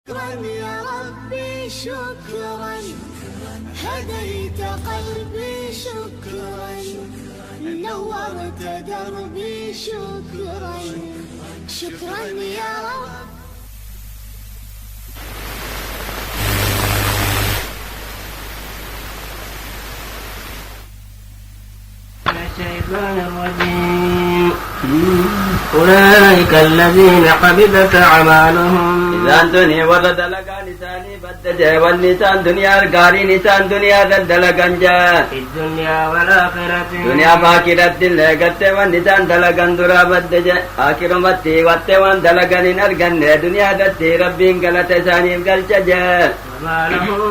شكرا يا ربي شكرا هديت قلبي شكرا نورت دربي شكرا شكرا يا رب. الشيطان الرجيم أولئك الذين حبطت أعمالهم إذا دنيا ورد لقى لساني بدجا والنسان دنيا القاري نسان دنيا دلقان جا في الدنيا والآخرة دنيا باكرة دلقت والنسان دلقان درا بدجا آخر متي واتوان دلقان نرقان دنيا دتي ربين قلت ساني قلت جا وما لهم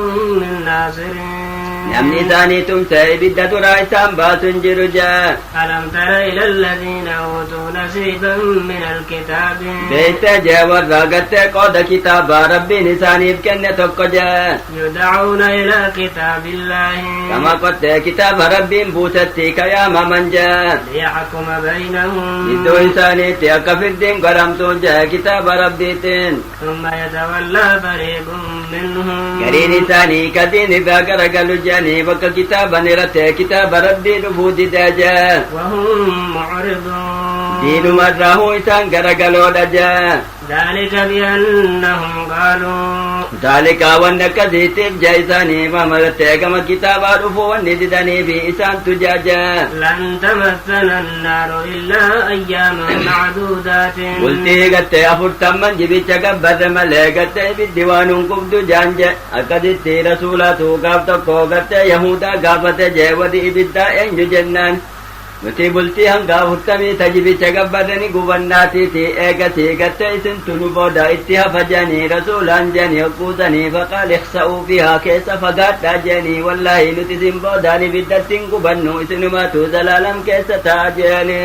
من ناصرين namni isaanii tumsee ibidda duraa isaan baasun jiru jaa. ألم تر إلى الذين أوتوا نصيبا من الكتاب beektee jee warra gattee qooda kitaabaa rabbiin isaaniif kenne tokko jaa. يدعون إلى كتاب الله kama qottee kitaaba rabbiin buusetti kayaamaman jaa. ليحكم بينهم iddoo isaaniitti akka firdiin godhamtuun jaa kitaaba rabbiitiin. ثم يتولى فريق منهم gariin isaanii kadiin irraa garagalu jaanii bakka kitaaban irratti kitaaba rabbii dhufuu didee jaa. وهم معرضون diinuma irraa huu isaan garagaloodha jaa. ذلك بأنهم قالوا ذلك وان كذيتف جايساني ما ملتك كما كتابا رفو وان ددني في إسان تجاجا لن تمثل النار إلا أياما معدودات قلتي قد أفرتم من جبت كبر ملكت بالديوان قبض جانجا أكدت رسولة قابتكو قد يهودا قابت جاودي بدا إنج جنان nuti bultii hanga furtamii tajibicha gabbadani gubannaatiiti eegatii gatte isin tunu booda itti hafajanii rasuulaan janii hokkuusanii faqaal iksa'uu fihaa keessa fagaadhaa janii wallaahi nuti isin boodaan ibiddattiin gubannu isinumatu zalaalam keessa ta'a jeni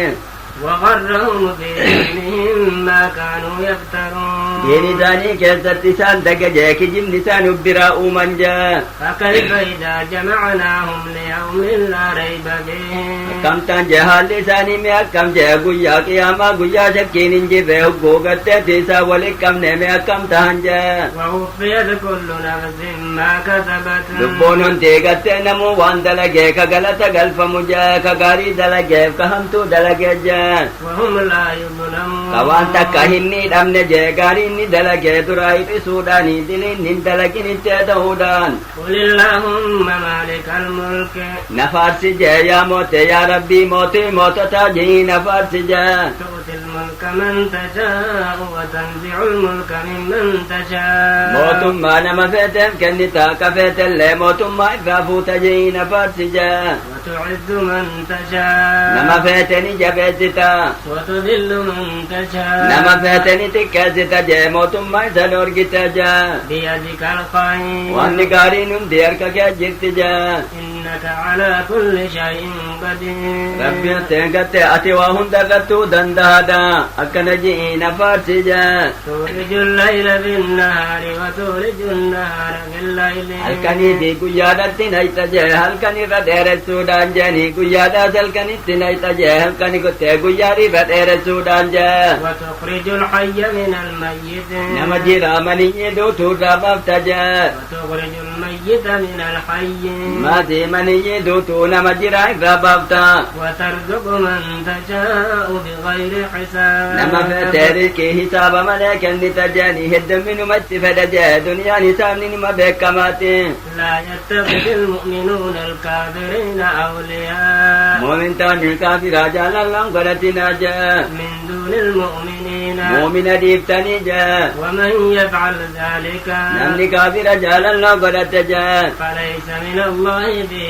وغرهم في دينهم ما كانوا يفترون diini isaanii keessatti isaan dagajee kijibni isaan ubbiraa uuman jaa فكيف إذا جمعناهم ليوم لا ريب فيه akkamtaan jee haalli isaanii mee akkam jee guyyaa qiyaamaa guyyaa shakkiin hin jirre hogguu gatteetti isaa walit qabne mee akkam tahan jee ووفيت كل نفس ما كسبت lubbuun hundi gattee namuu waan dalagee ka galata galfamu jee ka gaarii dalageef ka hamtuu dalagee jee وهم لا يظلمون ka waan takka hin miidhamne jee gaarii inni dalagee duraa hir'isuudhaanii diliin hin dalagin ittee ta'uudhaan قل اللهم مالك الملك na faarsi jee yaa moote yaa rabbii mootii moototaa jii na faarsi jee تؤتي الملك من تشاء وتنزع الملك ممن تشاء mootummaa nama feeteef kennitaa ka feetellee mootummaa irraa fuuta jii na faarsi jee وتعز من تشاء nama feeteni jabeessita وتذل من تشاء nama feeteni xiqqeessita jee mootummaa isa dorgite jee بيدك الخير wanni gaariin hundi harka kee jirti jee إنك على كل شيء قدير rabbiin seengatte ati waa hunda irrattuu danda'aadha akkana jii na faarsi jee تولج الليل في النهار وتولج النهار في الليل halkanii fi guyyaadhatti nayxa jee halkan irra dheeressuudhaan jeeni guyyaadhaas halkanitti nayxa jee halkani gottee guyyaa irra dheeressuudhaan jee وتخرج الحي من الميت nama jiraamanii duutuurraa baafta jee وتخرج الميت من الحي maatii maniyyi duutuu nama jiraa irraa baafta وترزق من تشاء بغير حساب nama feetee riqii hisaaba malee kennita jeeni heddumminumatti fedha jee duniyaan hisaabni nima beekamaati لا يتخذ المؤمنون الكافرين أولياء muumintoonni kaafiraa jaalallaan godhatinaa jee من دون المؤمنين muumina dhiiftanii jee ومن يفعل ذلك namni kaafira jaalallaa godhate jee فليس من الله في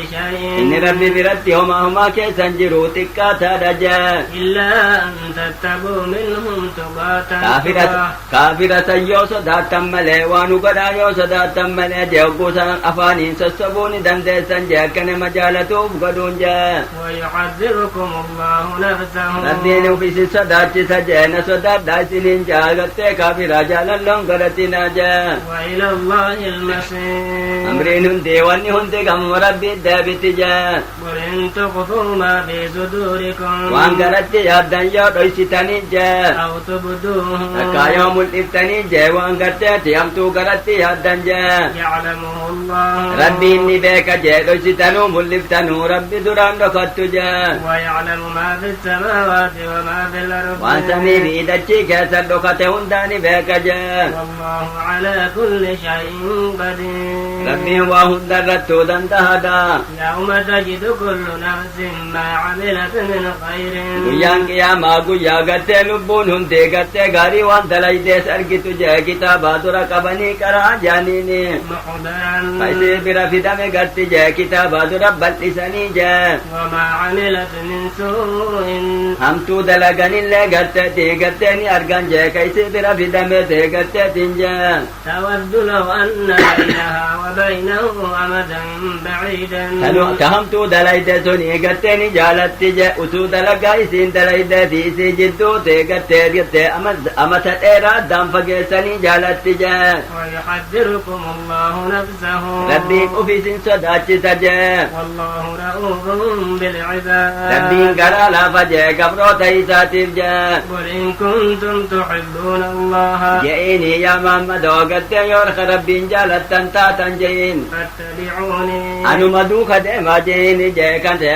inni شيء rabbi biratti homaa keessan jiru xiqqaataadha jee إلا أن تتقوا منهم kaafira تقاتا kaafira san yoo sodaattan malee waan godhaa yoo sodaattan malee jee ogguusan afaaniin sossobuu ni dandeessan jee akka nama jaalatuuf godhuun jee ويحذركم الله نفسه rabbiin ufisi sodaachisa سجين سداد داسين جاغت كافر جالا قرتنا جا وإلى الله المصير أمرين هندي واني هندي كم ربي دابت جا وإن تخفوا ما في صدوركم وان قرت يابدن يا رئيستاني جا أو تبدوه يوم الإفتاني جا وان قرت يمتو قرت يابدن جا يعلمه الله ربي إني بيك جا رئيستانو ملفتانو ربي دران رخت جا ويعلم ما في السماوات وما في الأرض وان سمي بيدتي كسر رخت هنداني بيك جا والله على كل شيء قدير ربي وهند رتو دندهدا يوم تجد كل نفس ما عملت من خير Guyyaan qiyaamaa guyyaa gartee lubbuun hundee gartee gaarii waan dalaydees argitu jee kitaabaa dura qabanii qaraa jaaniini محضرا faayisee bira fidame garti jee kitaabaa dura bal'isanii jee وما عملت من سوء hamtuu dalaganillee garteetii gartee ni argan jee kaysee bira fidame tee garteetiin jee تود لو أن بينها وبينه أمدا بعيدا ka hamtuu dalayde sunii gartee ni jaalatti jee utuu dalagaa isiin dalayde fi isii jidduu tee gartee amata dheeraa addaan fageessanii jaalatti jee ويحذركم الله نفسه rabbiin ufiisin sodaachisa jee والله رؤوف بالعباد rabbiin garaa laafa jee gabroota isaatiif jee قل إن كنتم تحبون الله je'ini yaa maammadoo gartee yoo ka rabbiin jaalattan taatan je'in فاتبعوني anuma duuka deemaa je'ini jee kan ta'e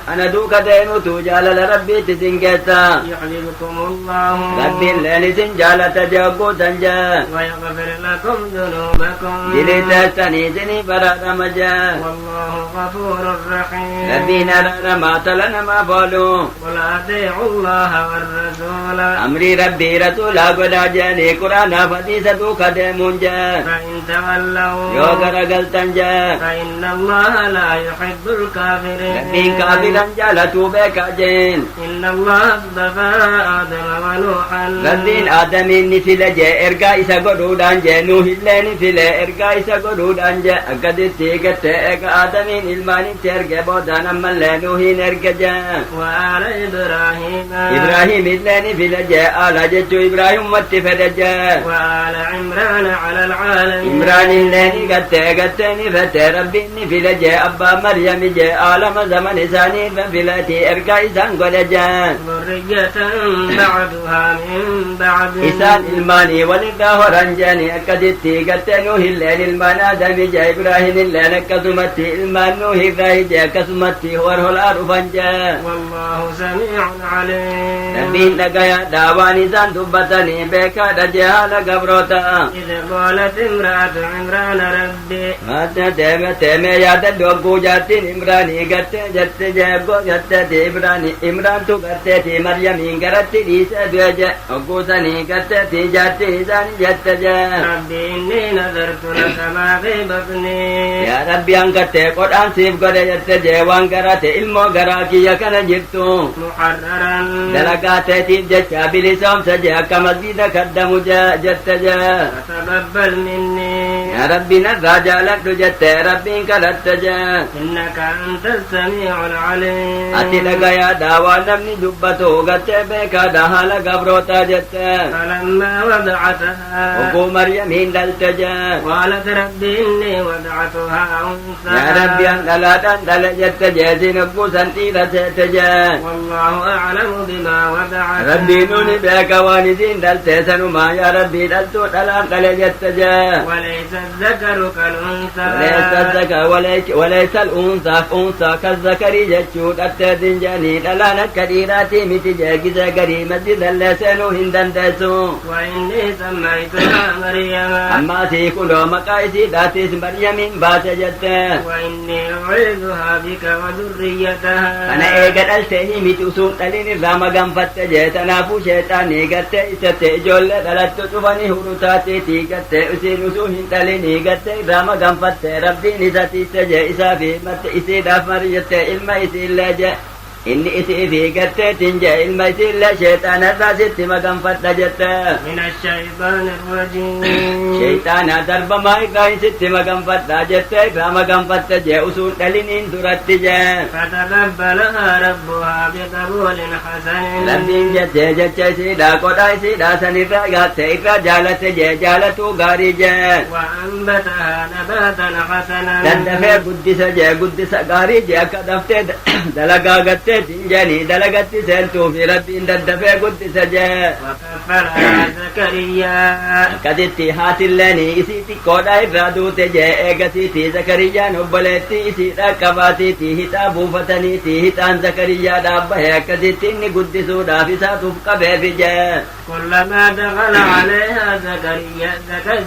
ana duuka deemutu jaalala rabbiitti sin keessa يحببكم الله rabbiin leen isin jaalata jee ogguutan jee ويغفر لكم ذنوبكم dilii teessanii isinii baraadhama jee والله غفور رحيم rabbiin araaramaa tola namaaf oolu قل أطيعوا الله والرسول amrii rabbii rasuulaa godhaa jeeni quraanaaf hadiisa duuka deemuun jee فإن تولوا yoo garagaltan jee فإن الله لا يحب الكافرين rabbiin kaafiran jaalatuu beekaa jeen إن الله اصطفى آدم ونوحا rabbiin aadamiin ni file jee ergaa isa godhuudhaan jee nuuhillee ni file ergaa isa godhuudhaan jee akkasitti gatte eega aadamiin ilmaanitti erge boodaan ammallee nuuhiin erge jee وآل إبراهيم ibraahim illee ni file jee aala jechuu ibraahimumatti fedhe jee وآل عمران على العالمين imraan illee ni gatte ni fete rabbiin ni file jee abbaa maryami jee aalama zaman isaanii filati ergaa isaan godhe jee ذرية بعدها من بعد isaan ilmaanii walirraa horan jeeni akkasitti gatte nuuhilleen ilmaan aadami jee ibraahim illeen akkasumatti ilmaan nuuhirraa jee akkasumatti war holaa dhufan jee والله سميع عليم rabbiin dhagayaadha waan isaan dubbatanii beekaadha jee haala gabroota إذ قالت امرأة عمران ربي Mata teemee yaadadhu hogguu jaattiin imraanii gattee jette jeeggoo gatteeti imraantu gatteeti maryamiin garatti dhiisee du'e je hogguu sanii gatteeti jaattiin isaanii jette jee ربي إني نذرت لك ما في بطني yaa rabbi hangattee qodhaan siif godhe jette jee waan garate ilmoo garaa kiyya kana jirtu محررا dalagaa teetiif jecha bilisoomsa jee akka masgiida kaddamu jette jee فتقبل مني yaa rabbi narraa jaaladhu jette rabbiin kadhatte jee إنك أنت السميع العليم ati dhagayaadha waan namni dubbatu gattee beekaadha haala gabrootaa jette فلما وضعتها hogguu maryamiin dhalte jee قالت ربي إني وضعتها yaa rabbi أنثى an dhalaadhaan dhale jette jeesin hogguu san dhiira seete jee والله أعلم بما وضعت rabbii nuni beeka waan isiin dhalte sanumaa yaa rabbii dhaltuu dhalaan dhale jette jee وليس الذكر كالأنثى وليس الأنثى أنثى كالذكر jechuu dhatteetin jeeni dhalaan akka dhiiraatii miti jeekise garii masjida illee seenuu hin dandeessu وإني سميتها مريم ammaasii kunoo maqaa isiidhaatis maryamiin baase jette وإني أعيذها بك وذريتها kana eega dhalteenii miti usuun dhaliin irraa maganfatte jee tanaafuu sheexaanii gattee isatte ijoollee dhalattu cufanii hurutaatiitii gattee isiin usuu hin dhalinii gattee irraa maganfatte rabbiin isa tiisse jee isaa fi matte isiidhaaf marjatte ilma isiillee je inni isii fi gatteetin jee ilma isiillee sheexaanarraa sitti maganfadha jette من الشيطان الرجيم sheexaanaa darbamaa irraa sitti maganfadha jette irraa maganfatte jee usuun dhaliniin duratti jee فتقبلها ربها بقبول حسن rabbiin jettee jecha isiidha qodhaa isiidha sanirraa gaatte irraa jaalatte jee jaalatuu gaarii jee وأنبتها نباتا حسنا daddafee guddisa jee guddisa gaarii jee akka daftee dalagaa gatteetin jeeni dalagatti seentuufi rabbiin daddafee guddisa jee وكفلها زكريا akkasitti haatilleen isii xiqqoodha irraa duute jee eegasiiti zakariyyaan obboleetti isiidha qabaatiiti hixaa buufataniiti hixaan zakariyyaadha bahe akkasitti inni guddisuudhaaf isaatuuf qabeefi jee كلما دخل عليها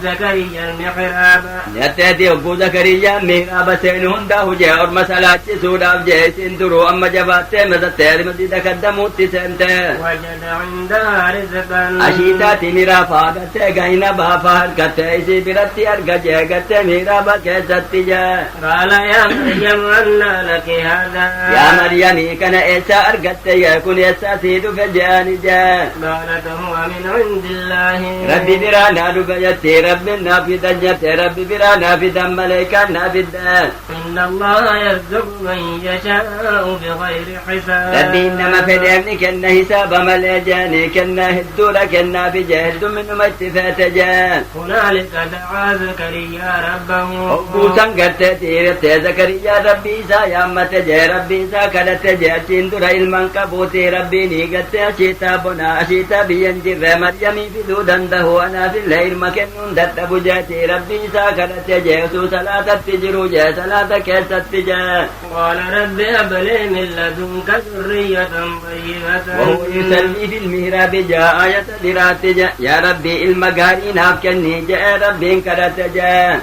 زكريا المحراب netteeti hogguu zakariyyaan miiraaba seenu hundaa jee orma salaachisuudhaaf jee isin duruu amma jabaattee masattee masjida kaddamuutti seente وجد عندها رزقا ashiitaati miraafaa gattee gahina baafaa harkattee isii biratti arga jee gattee miraaba keessatti jee قال يا مريم أنى لك هذا yaa maryamii kana eessaa argatte yee kun eessaa sii dhufe jeani jee قالت هو من عند الله rabbi biraa naa dhufe jetti rabbin naa fidan jette rabbi biraa naa fidan maleekaan naa fidde إن الله يرزق من يشاء بغير حساب rabbiin nama fedheef ni kenna hisaaba malee jeeni kenna hedduudha kennaafi jee heddu minuma itti feete jee هنالك دعا زكريا ربه hogguusan gartee dhiirtee zakariyyaa rabbii isaa yaammate jee rabbii isaa kadhate jee achiin dura ilman qabuuti rabbiin hiigattee ashiitaa bonaa ashiitaa biyyan jirre maryamii fiduu danda'u anaafillee ilma kennuun dadhabu jeeti rabbii isaa kadhate jee osoo salaatatti jiru jee salaata keessatti jee قال رب هب لي من لدنك ذرية طيبة وهو يصلي في المهراب جاء آية درات جاء يا ربي المقاري ناف كني جاء ربي كرت جاء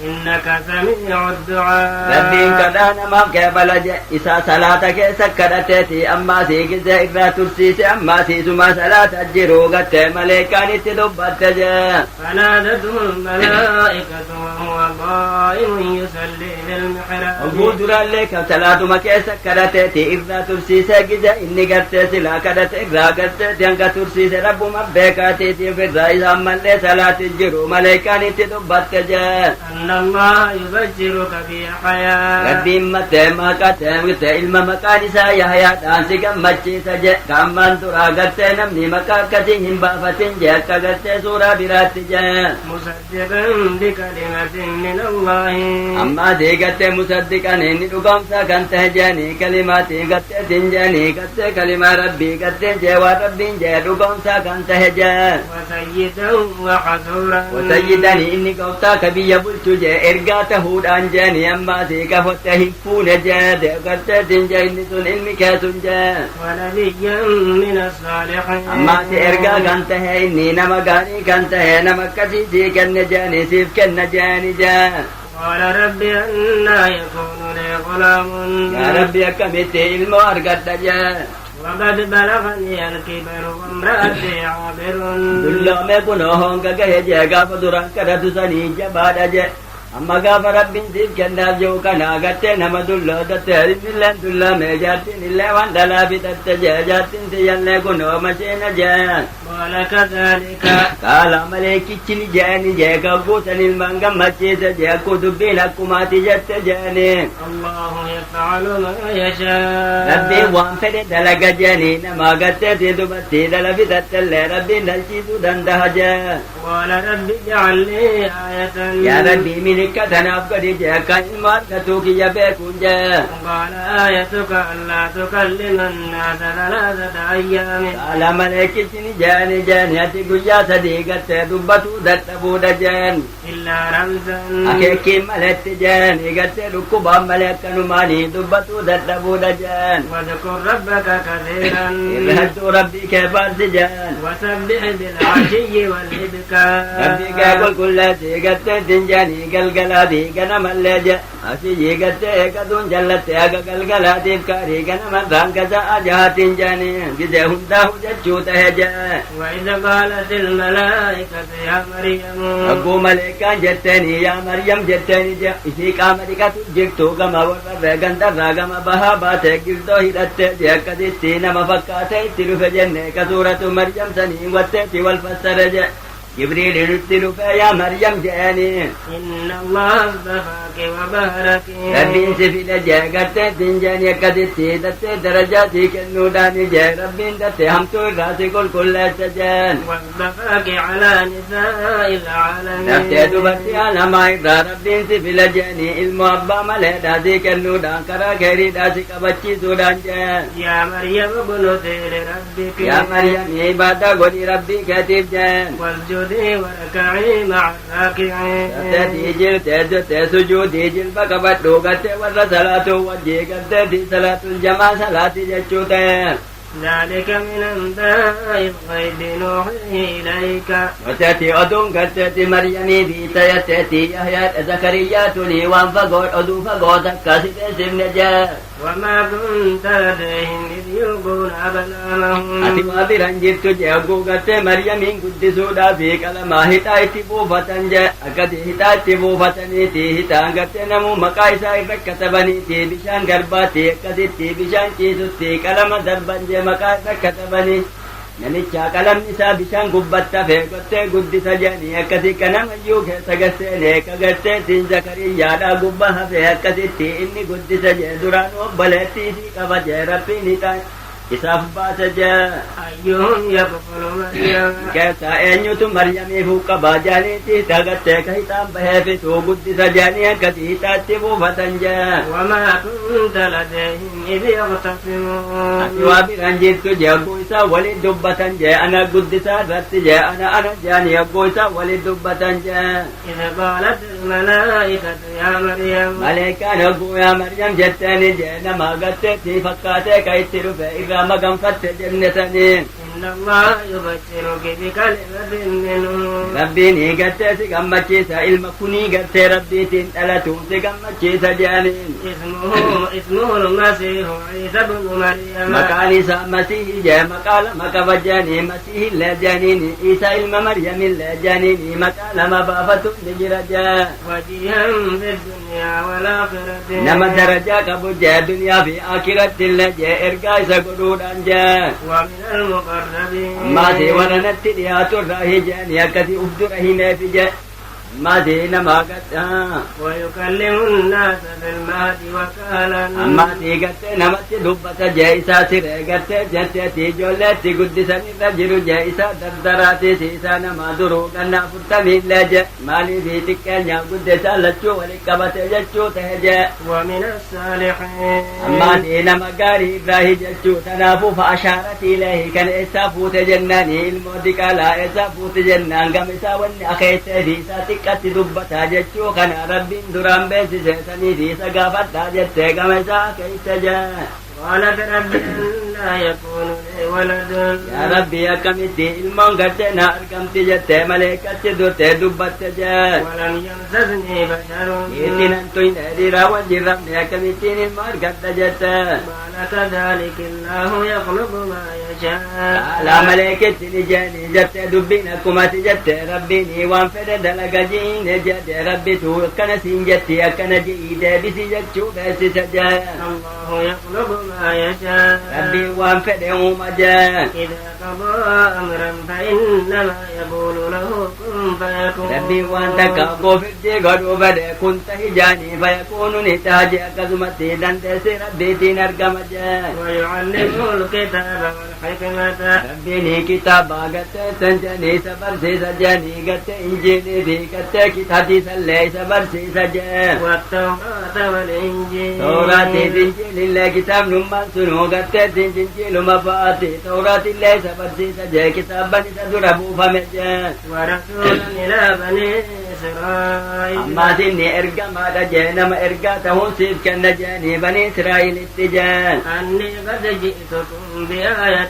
إنك سميع الدعاء ربي كدانا ما كبل جاء إسا صلاة كيسا كرتتي أما سيك زائرة ترسيس أما سيسما صلاة الجروغة ملكاني تدبت جاء فنادته الملائكة وهو قائم يصلي في المحراب وقودر لك صلاة ما كيسا كرتتي إذا ترسيس جزا إني قرت سلا كرت إذا قرت تنك ترسيس رب مبكاتي في الرئيس أما اللي صلاة الجرو ملكاني تدبت جاء أن الله يبشرك بيحيى rabbiin mattee maqattee ilma maqaan isaa yahyaadhaan si gammachiisa jee kammaan duraa gartee namni maqaa akkasii hin baafatin jee akka gartee suuraa biraatti jee مصدقا بكلمة من الله ammaa sii gartee musaddiqan inni dhugamsaa kan tahe jeeni kalimaatii gartee tin jeeni gartee kalimaa rabbii gartee jee waan rabbiin jee dhugamsaa kan tahe jee وسيدا وحسورا wasayyidani inni gooftaa ka biyya bulchu jee ergaa tahuudhaan jeeni ammaa sii gafotte hin fuune jee dee gartee tin jee inni sun ilmi keessun jee ونبيا من الصالحين ammaa si ergaa kan tahe inni nama gaarii kan tahe nama akkasii sii kenne jeeni siif kenna jeeni jee قال رب أنا يكون لي غلام yaa rabbi akkamitti ilmoo argadha jee وقد بلغني الكبر وامرأتي عابر dulloome kunoo honga gahe jee gaafa duraan kadhatu sanii jabaadha jee amma gaafa rabbiin siif kennaaf jiru kana agartee nama dullootatte ilmilleen dulloome jaartiin illee waan dhalaa fixatte jee jaartiin siyyallee kunoo masheena jee قال كذلك qaala maleekichini jeeni jee gagguusan ilmaan gammachiise jee akku dubbiin akkumaati jette jeeni الله يفعل ما يشاء rabbiin waan fedhe dalaga jeeni nama agartee si dubartii dhala fixattellee rabbiin dhalchiisuu dandaha jee قال رب اجعل لي آية yaa rabbii milikka tanaaf gadi jee akka ilma argatuu kiyya beekuun jee قال آيتك ألا تكلم الناس 3 أيام qaala maleekichini jeeni jeeni ati guyyaa sadii gartee dubbatuu dadhabuudha jeen إلا رمزا akeekiin maletti jeeni gartee dhukkubaan malee akkanumaanii dubbatuu dadhabuudha jeen واذكر ربك كثيرا irra hedduu rabbii kee faarsi jeen وسبح بالعشي والإبكار rabbii kee qulqulleessii gartee tin jeeni galgalati ganamalle asii gattee eegatuun jallatte aga galgalatiif kaarii ganamarraan gaza ajaatiin jaani gide hundaa hujjechuu tahe jee وإذ قالت الملائكة يا مريم agguu maleekaan jetteeni yaa maryam jetteeni je isii qaama dhiqatu jirtu gama warra gandarraa gama bahaa baate girdoo hidhattee je akkasitti nama fakkaate itti dhufe jenne ka suuratu maryam sanii watteetti wal fassare je جبريل يرسل يا مريم جاني إن الله اصطفاك وبارك ربي سفيل جاء قرتي تنجاني قدتي دتي درجاتي كالنوداني جاء ربي دتي همتو راسي كل سجان واصطفاك على نساء العالمين دتي دبتي على ما إذا ربي سفيل جاني المعبا ملي داسي كالنودان كرا خيري داسي كبتي سودان جان يا مريم قنوتي لربك يا مريم عبادة قولي ربي كاتب جان واسجدي واركعي مع الراكعين تأتي سجودي جلب قبط دوغت ورى صلاة وجه قد صلاة الجماعة صلاة جتشوتين ذلك من أنباء الغيب نوحيه إليك وتأتي أدون قد تأتي مريمي في تأتي يحيى زكريا تلي وانفقود أدو فقود كاسد اسم نجاة وما كنت لديهم إذ يلقون أبنامهم أتي وابران جبت جاءقو قد مريمين قدسودا في كلمة هتا اتبوفة جاء أكد هتا اتبوفتني تي هتا قد نمو مقايسا إفكتبني تي بشان قرباتي أكد تي بشان كيسوتي كلمة دربان جاء مقايسا كتبني namicha qalamni isaa bishaan gubbatta feeqottee guddisa jedhanii akkasi kanamayyuu keessa garseenee ka garteetiin zakariyyaadhaa gubba hafee akkasitti inni guddisa jee duraan obboleettii isii qaba jee rabbiin hixa isaaf baasa jee أيهم يقبل مريم keessaa eenyutu maryamiifuu qabaa jaaniitti tagattee ka hixaan baheefituu guddisa jedhanii akkasi hixaatti buufatan jee وما كنت لديهم إذ يختصمون ati waa biraan jirtu jee agguu isaa waliin dubbatan jee ana guddisaa irratti jee ana jaanii agguu isaa waliin dubbatan jee إذ قالت الملائكة يا مريم maleekaan agguu yaa maryam jetteeni jee nama agarteetti fakkaatee ka itti dhufe irraa maganfatte jennetanii إن الله يبشرك بكلمة منه rabbiin hiigattee si gammachiisa ilma kunii gartee rabbiitiin dhalatuun si gammachiisa jeaniin اسمه المسيح عيسى بن مريم maqaan isaa masiihii jee maqaa lama qaba jeanii masiihillee jeaniin isa ilma maryamillee jeaniin maqaa lama baafatu ni jira jee وجيها في الدنيا والآخرة nama darajaa qabu jee duniyaa fi aakirattillee jee ergaa isa godhuudhaan jee ومن المقربين maatii warra natti dhiyaatu irraa hijeeni akkasi uf dura himeefi je maatii namaa gadhaa ويكلم الناس في المهد وكهلا ammaatii gattee namatti dubbata jee isaa siree gattee jetteeti ijoolleetti guddisan irra jiru jee isaa dardaraatiis isaa namaa duruu ganna 40 je maaliifi xiqqeenyaa guddisaa lachuu walit qabate jechuu tahe jee ومن الصالحين ammaatii nama gaarii irraa hijechuu tanaafuu fa'ashaaratii leehi kan eessaa fuute jennaanii ilmoo diqaalaa eessaa fuute jennaan gama isaa wanni akeetteefi isaa xiqqatti dubbataa jechuu kana rabbiin duraan beeksise saniifi isa gaafadhaa jettee gama isaa keeyse jee قالت رب أنى يكون لي ولد yaa rabbii akkamitti ilmoon gartee na argamti jettee maleekatti durtee dubbatte jee ولم يمسسني بشر ittinan tuyne dhiiraa wajjin rabne akkamittiin ilmo argadha jette قال كذلك الله يخلق ما يشاء alaa maleekitti ni jeeni jettee dubbiin akkumati jette rabbiin waan fedhe dalaga jiine jedhe rabbitu akkana siin jetti akkana ji'i deebisi jechuu beeksise jee الله يخلق ما يشاء rabbiin waan fedhe uuma jee إذا قضى أمرا فإنما يقول له كن فيكون rabbiin waan takka goofitti godhuu fedhe kun tahi jaanii fayakuunu ni taha jee akkasumatti dandeessi rabbiitiin argama jee ويعلمه الكتاب والحكمة rabbiin kitaabaa gattee san janii isa barsiisa janii gatte injiilii fi gatte hadiisallee isa barsiisa jee والتوراة والإنجيل tawraatii fi injiilillee kitaabnummaan sunuu gattee injiiluma fa'aati tawraatillee isa barsiisa jee kitaaban isa dura buufame jee ورسولا إلى بني إسرائيل ammaatiin ni ergamaadha jee nama ergaa ta'uun siif kenna jeeni banii israa'ilitti jeen أني قد جئتكم بآية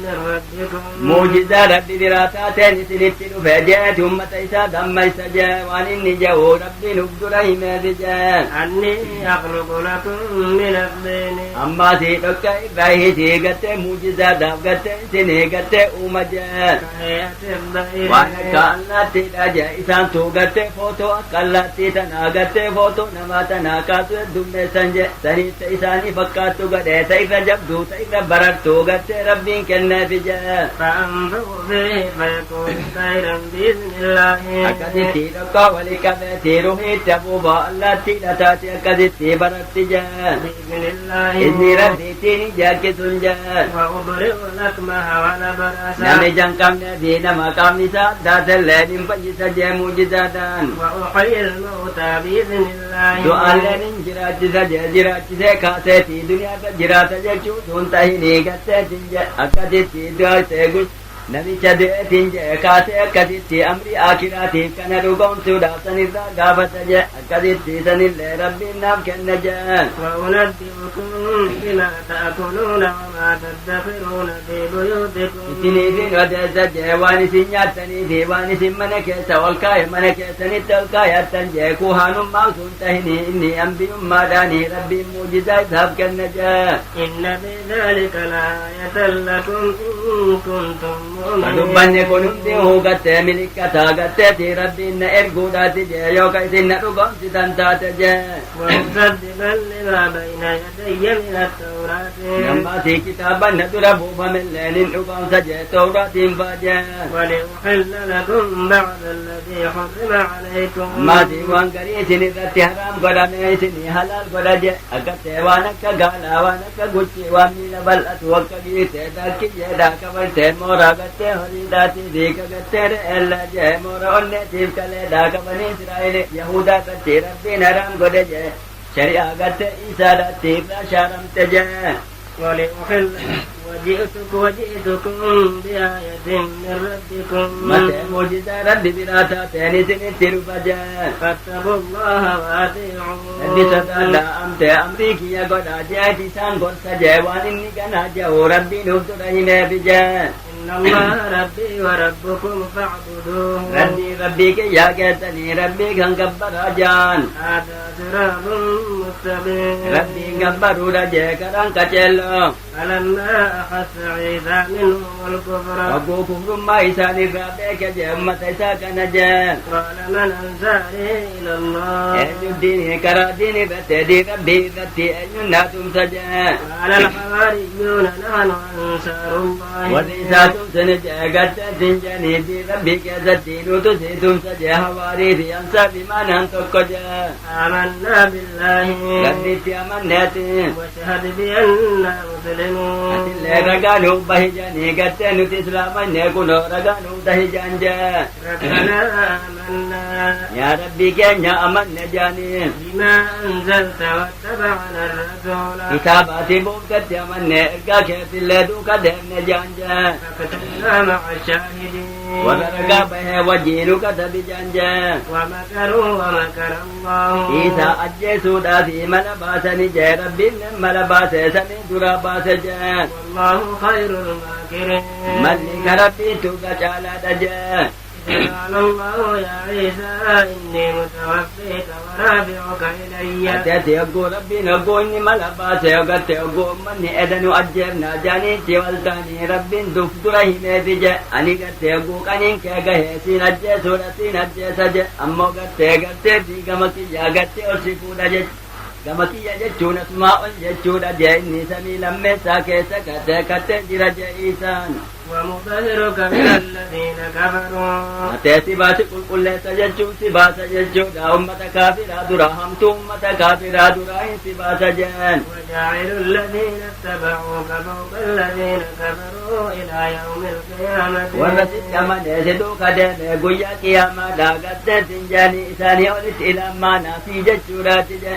من ربكم موجزة ربي براتاتين سنتين فجاءت أمة إسا دم إسا جاء وان إني جاء ربي نبدره ما رجال أني أخلق لكم من الطين أما سيدك إبراهي سيقت موجزة دابقت سنيقت أمجال كهيئة الطير وانا كاللاتي راجع إسان توقت فوتو أكاللاتي تناقت فوتو نما تناقات الدم سنجة سنيت إساني فكاتو قد سيف جبدو سيف بررتو قد ربين كنا فجاء فأنفق فيه فيكون خيرا بإذن الله أكدتي لك ولكبتي روحي تبوبا اللاتي لتاتي أكدتي بررتي جاء بإذن الله إذن ربيتيني جاك سنجاء وأبرئ الأكمه والأبرص نمي جنكم نبي نما كم نساء ذات الليل فجيسا جاء موجزادان وأحيي الموتى بإذن الله دعا لين جراچisa jiraachise kaaseeti duniyaa irra jiraata jechuu sun tahini gatteetin je akkasitti du'aasee gus namicha du'eetin je kaasee akkasitti amri akiraatiif kana dhugoomsuudhaaf sanirraa gaafata je akkasitti sanillee rabbiin naaf kenna je وأنبئكم بما تأكلون وما تدخرون في بيوتكم isiniifin odeessa je waan isin nyaattanii fi waan isin mana keessa ol kaa'e mana keessanitti ol kaayattan je kuhaanummaa sun tahini inni ambiyummaadhaani rabbiin muujizaa isaaf kenna je إن في ذلك لآية لكم إن كنتم مؤمنين dubbanni kun hundi hugattee milikkataa gatteeti rabbiin na erguudhaati je yooka isin na dhugoomsitan taate je ومصدقا لما بين يدي من التوراة nammaasii kitaaban na dura buufamilleen hin dhugoomsa je tawraatiin faa je ولأحل لكم بعض الذي حرم عليكم maatii waan garii isin irratti haraam godhame isinii halaal godha je akkattee waan akka gaalaa waan akka guchii waan miila bal'atu akka giitee daakkijeedhaa kabartee mooraa gattee horiidhaatii diika gattee re'eella je moora onneetiif kaleedhaa kabanii israa'el yahudaa irratti rabbiin haraam godhe je shari'aa gattee isaadhaatti irraa shaaramte je ولأحل وجئتكم بآية من ربكم matee muujisaa rabbi biraa taateen isinitti dhufa je فاتقوا الله rabbi وأطيعون sodaadhaa amtee amrii kiyya godhaa jeeti isaan gorsa je waan inni ganaa jehu rabbiin uf dura himeefi je إن الله ربي وربكم فاعبدوه rabbii kiyyaa keessanii rabbii kan gabbaraa jaan هذا صراط مستقيم rabbiin gabbaruudha jee karaan qaceelloo فلما أحس عيسى منهم الكفر wagguu kufrummaa isaanirraa beeke jee ummata isaa kana jee قال من أنصاري إلى الله eenyu diinii karaa diin irratti dii rabbii irratti eenyun naa tumsa jee قال الحواريون نحن أنصار الله warri isaa tumsani jee gaddeetin janii dii rabbii keessatti nutu sii tumsa jee hawaarii fi ansaarri maanaan tokko jee آمنا بالله rabbitti amanneeti واشهد بأننا مسلمون atillee ragaa nuuf bahi janii gattee nuti islaamannee kunoo ragaa nuuf tahi jaan jee ربنا آمنا yaa rabbii keenya amanne jaanii بما أنزلت واتبعنا الرسول kitaabaati buufkatti amanne ergaa keetillee duuka deemne jaan jee فكتبنا مع الشاهدين warra ragaa bahee wajjiinu katabi jaan jee ومكروا ومكر الله isaa ajjeesuudhaafi mala baasani jee rabbiin mala baase samii dura baase jee والله خير الماكرين malli ka rabbiitu gacaalaadha jee قال الله يا عيسى إني متوفيك ورافعك إلي ateeti hogguu rabbiin hogguu inni mala baase hogatte hogguu ummanni edanu ajjeefnaa jaaniitti waltaanii rabbiin duf dura himeefi je ani gatte hogguu qaniin kee gahee siin ajjeesuudha siin ajjeesa je ammoo gattee fi gama kiyyaa gattee ol si fuudha je gama kiyya jechuun asumaa ol jechuudha je inni samii lammeessaa keessa kattee jira je isaan ومطهرك من الذين كفروا atee si baasi qulqulleessa jechuun si baasa jechuudha ummata kaafiraa dura hamtuu ummata kaafiraa dura hin si baasa jeen وجاعل الذين اتبعوك فوق الذين كفروا إلى يوم القيامة warra sitti amanee si duuka deeme guyyaa qiyaamaadhaa gaddeetin jaanii isaanii olitti ilaamanaa fi jechuudhaati je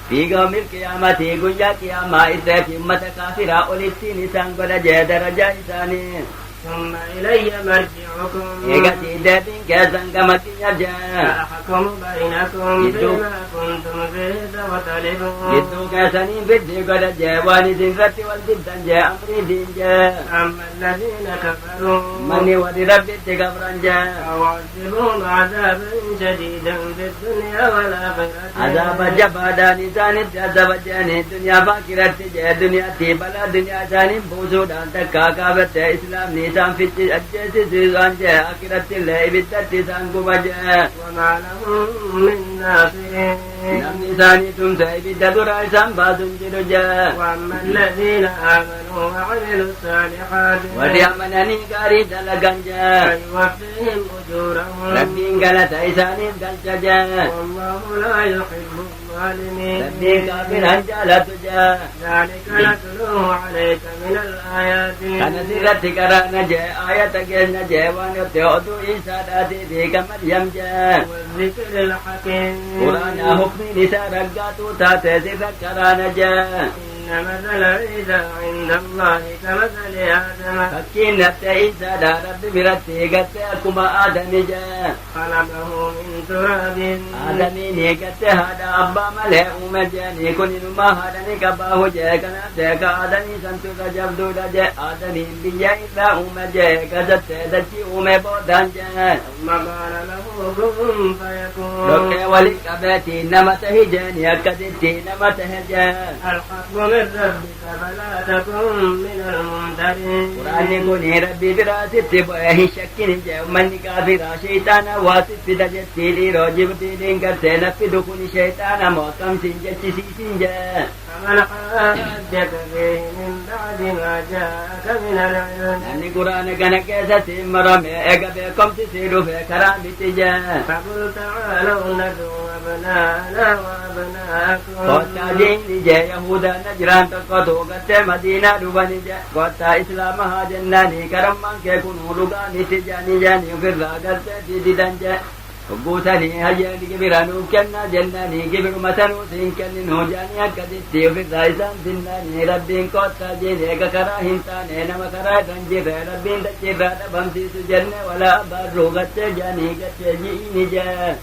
fiiga qiyaamatii guyyaa qiyaamaa irratti ummata kaafiraa olittiin isaan godha jee darajaa isaanii ثم إلي مرجعكم eegasii deebiin keessan gama kiyya jee فأحكم يحكم بينكم فيما كنتم فيه تختلفون جدو كاسنين بدي قد جواني سنرت والجدا جاء أمري دين جاء أما الذين كفروا مني ودي ربي تكبرا جاء أعذبهم عذابا شديدا في الدنيا والآخرة عذاب جبادا نسان عذاب جاني الدنيا فاكرة جاء دنيا تيبلا دنيا جاني بوسودان تكا كابت إسلام نسان في الجيس سيزان جاء آخرة الله بدت سان كبجاء وما لهم من ناصرين نم نساني تمسي بدت رأسان باسن جرجاء وأما الذين آمنوا وعملوا الصالحات وديامنني قاري دلقان جاء فيوفيهم أجورهم ربين قالت إساني دلت جاء والله لا يحب الظالمين ربين كافر جالت جاء ذلك نتلوه عليك من الآيات كان سيرت كرانا جاء آية كينا جاء ونطيعتو إنساناتي ذيك مريم جاء والذكر الحكيم قرآن حكمي نساء رقاتو تاتي سيرت كرانا جاء إن مثل عيسى عند الله كمثل آدم فكين نبتئي سادا رب برتي قد أكما آدم جاء خلقه من تراب آدمي نيكت هذا أبا ملئ مجاني كن نما هذا نكباه جاء كنا تيك آدمي سنتو رجب جاء آدمي بيا إلا مجاء كذت دجي بودان جاء ثم قال له كن فيكون لكي ولك أبتي نمته جاني أكدتي نمته جاء الحق من ربك فلا تكن من الممترين قرآن كوني ربي براسي بأيه شكين جاء من كافر شيطان واسف تجتي لي روجب تيدين كرتين في دكون شيطان موتم سنجتي سنجا فمن حاجك فيه من بعد ما جاءك من العلم يعني قرآن كان كيسة مرمي بكم تسيروا في كرام بتجا فقل تعالوا ندعو أبناءنا وأبناءكم قوتا جين جاء يهودا نجران تقوتو قد مدينة دوباني جاء قوتا إسلامها جناني كرمان كيكونوا لغاني تجاني جاني في الراقل تجديدان جاء وقوتني هجاني كبيرانو كنا جناني كبير مثنو سنكننو جاني أكدتي في الرئيسان سناني ربين قوتا جيني كراهن تاني نما كراه تنجر ربين تجر دبمسي سجن ولا بارو قد جاني قد جيني جاء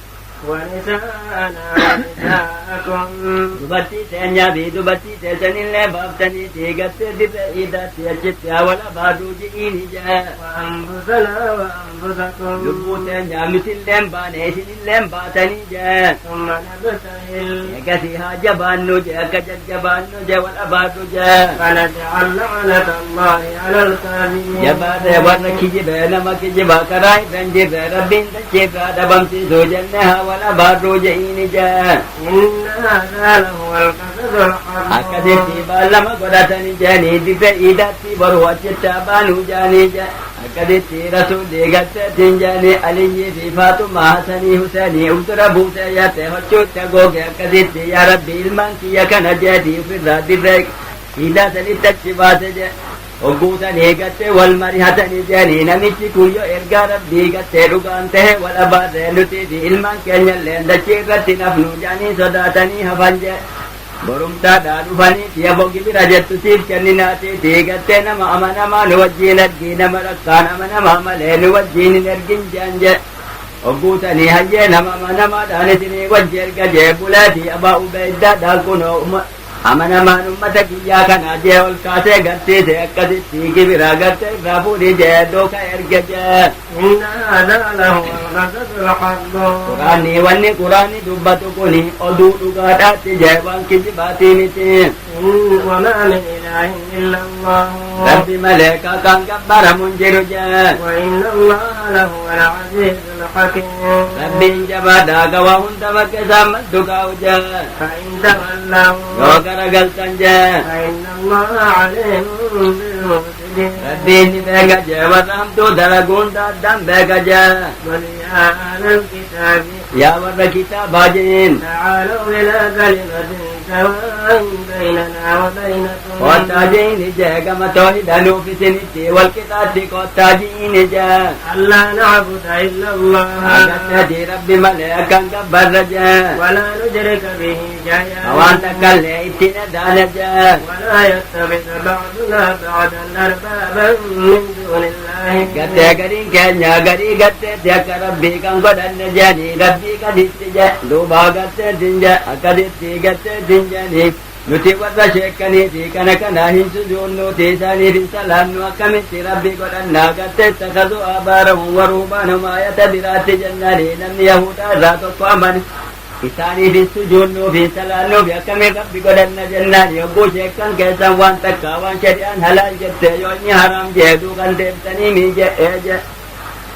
ونساءنا ونساءكم دبتي تنيا بي دبتي تسنين لي بافتني تيغت دبئيدات يجتيا ولا بارو جيني جاء وأنفسنا وأنفسكم لبو تنيا مثل لم بانيسين لم باتني جاء ثم نبتهل يكسيها جبانو جاء كجد جبانو جاء ولا بارو جاء فنجعل لعنة الله على الكاذبين جباد ورن كجب نما كجب كراي بنجب ربين تجب دبمسي سوجنها ولا بارو جيني جاء إن هذا لهو القصص الحق أكدتي بالما قدتني جاني دبئيداتي بروات تابانو جاني جاء أكدتي رسول قدتين جاني علي في فاطمة حسني حسيني أمتر بوسياتي حجوت تقوك أكدتي يا ربي المانكي يكن جادي في الراد الرق إذا سلتك شبات وقوتني قدت والمريحتني جاني نمشي كيو إرقى ربي قدت رقانته والأبار نتي في المانكي يلين دشيرت نفنو جاني صداتني هفنج برمتا دارفاني تيا بوكي برجت تسير كنناتي تيغت نما أمنا نوجين الدين مرقان أمنا ملين نوجين الرقين جانج وقوتني هجي نما دانتني وجير كجيبولاتي أبا أبيدا داكونو أمنا نمتك إياك ناجي والكاسي غرتي سيكسي تيكي براغرتي رافوري جيدوك إرقجي إن هذا لهو القصص الحق قراني واني قراني دبتو كوني أدو دقاتي جيبان كجباتي متي وما من إله إلا الله ربي ملكا كان كبار منجر جاء وإن الله لهو العزيز الحكيم ربي جبادا قواهن تمكسا مدكا وجاء فإن تولوا يوكر قلتن جاء فإن الله عليم بالمفسدين ربي نبيك جاء ورحمتو درقون دادم بيك جاء قل يا أهل الكتاب يا ور كتاب جين تعالوا إلى كلمة سواء بيننا وبينكم قوتاجين جاء كما توحيد في سنتي والكتاب قوتاجين جاء ألا نعبد إلا الله أجد ربي ملائكا كبر جاء ولا نشرك به شيئا وانت كالليتنا دان جاء ولا يتخذ بعضنا بعضا أربابا من دون الله قد قرين كنيا قري قد تك ربي كان قد النجاني ربي قد استجاء دوبا قد تنجا قد قد تنجاني nuti warra sheekanii kana kana hin sujuunnu tiisaaniitin salaannu akkamitti rabbi godhannaa gatte takasuu abaarahum waruubaanhum ayata biraatti jennaanii namni yahudaa irraa tokko amane isaaniitin sujuunnuufi salaannuufi akkamiin rabbi godhanna jennaanii yogguu sheekan keessan waan takkaa waan shari'aan halaal jette yoo inni haraam jeeduu kan deebitanii miije'ee je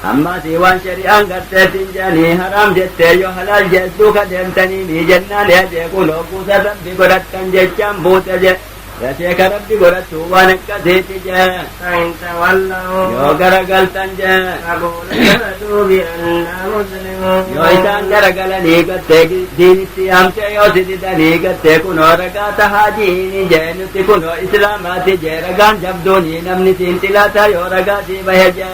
amma si waan shari'aan garteetiin jedhanii haraam jettee yoo halaal jedduu ka deemtanii ni jennaan jee kun hogguusa rabbi godhattan jechaan buute je rasheeka rabbi godhattuu waan akkasiiti je فإن تولوا yoo garagaltan je فقولوا اشهدوا بأننا مسلمون yoo isaan garagalanii gattee diinitti hamtee yoo si didanii gattee kunoo ragaa tahaa diini jee nuti kunoo islaamaati jee ragaan jabduuni namni siin xilaata yoo ragaa sii bahe je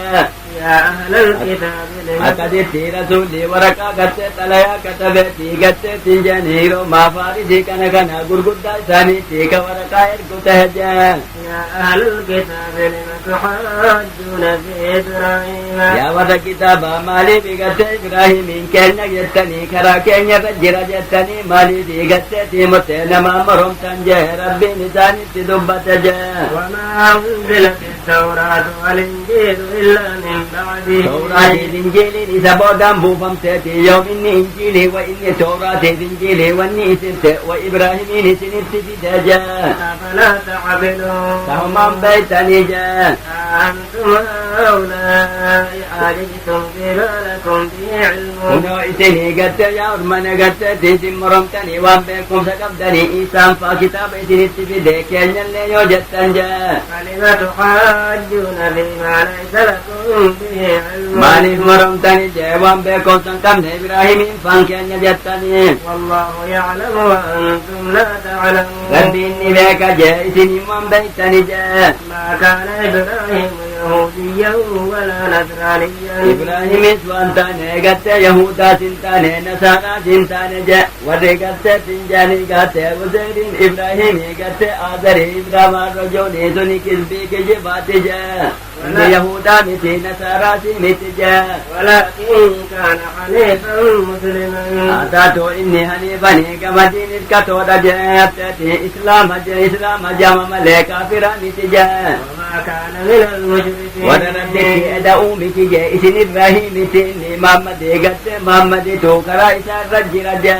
يا أهل الكتاب akkasitti rasuulli waraqaa gattee xalayaa katabeetii gattee tinjaniiroo maafaaridii kana kana gurguddaa isaaniitti ka waraqaa ergu tahe jee يا أهل الكتاب لم تحاجون في إبراهيم yaa warra kitaabaa maaliif gattee ibraahimiin keenya jettanii karaa keenya irra jira jettanii maaliif gattee murtee namaa moromtan jee rabbiin isaanitti dubbate jee وما أنزلت التوراة والإنجيل إلا من بعده tawraatiif injiiliin isa boodaan buufamteeti yoom inni injiilii wa inni tawraatiif injiilii wanni isinte wa ibraahimiin isinitti fide jee أفلا تعقلون tahumaan beeytanii jee أنتم هؤلاء أعجبتم بما لكم به علم kunoo isinii gattee yaa ormana gatteeti isin moromtanii waan beekumsa qabdanii isaan faa kitaaba isinitti fide keenyallee yoo jettan jee فلم تحاجون فيما ليس لكم به علم maaliif moromtanii jee waan beekumsan qabne ibraahimiin faan keenya jettanii والله يعلم وأنتم لا تعلمون rabbiin ni beeka jee isinii waan beeytanii jee ما كان إبراهيم يهوديا ولا نصرانيا ibraahimis waan taane gattee yahudaas hin taane nasaaraas hin taane je warri gattee tinjaanii gattee uzeeriin ibraahimii gattee aazarii ibraamaan rojoonii suni kisbii kijibaati je inni yahudaa miti nasaaraasi miti je ولكن كان حنيفا مسلما haa taatu inni haniifanii gamadiin irkatoodha je atteeti islaama jama malee kaafira miti je وما كان من المشركين warra rabbitti eda'uu miti je isin ibraahimiti inni maammadii gattee maammaditu karaa isaa irra jira je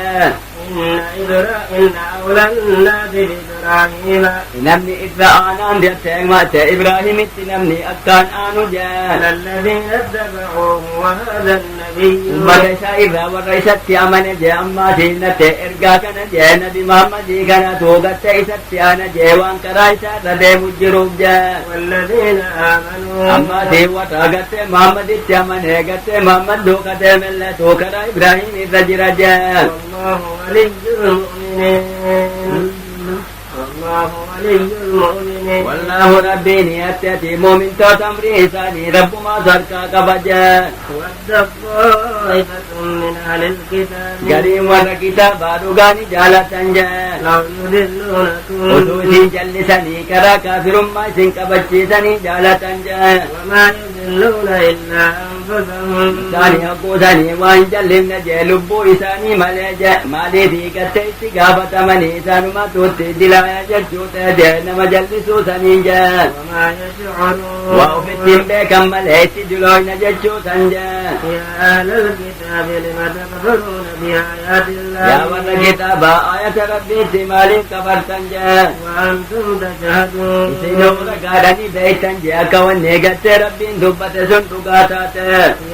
إن أولى الناس بإبراهيم namni irra aanaan jettee maatte ibraahimitti namni akkaan aanu jee الذين اتبعوه وهذا النبي ummata isaa irraa warra isatti amane jee ammaatiin natte ergaa kana jee nabi muhammadii kana tuugatte isatti aana jee waan karaa isaa irra deemu jiruuf jee والذين آمنوا ammaatiin warra gatte muhammaditti amane gatte muhammad duukatee melletu karaa ibraahim irra jira jee والله ولي المؤمنين والله ولي المؤمنين والله rabbiin attati muumintoota amrii isaanii rabbumaa sarkaa qaba jee ود طائفة من أهل الكتاب gariin warra kitaabaa dhugaani jaalatan jee لو يضلونكم utuu isin jallisanii karaa kaafirummaa isin qabachiisanii jaalatan jee وما يضلون إلا أنفسهم isaanii haquusanii waan jallimne jee lubbuu isaanii malee jee maaliifii gatte itti gaafatamanii isaanumatuutti dilaaya jechuu ta'e jee nama jallisuu sanii jee وما يشعرون waa ufittiin beekan malee itti dilooyna jechuu san jee يا أهل الكتاب لم تكفرون بآيات yaa warra الله kitaabaa ayata rabbiitti maaliif kafartan jee وأنتم تشهدون isinuu ragaadhanii beeytan jee akka wanni gattee rabbiin dubbate sun dhugaa taate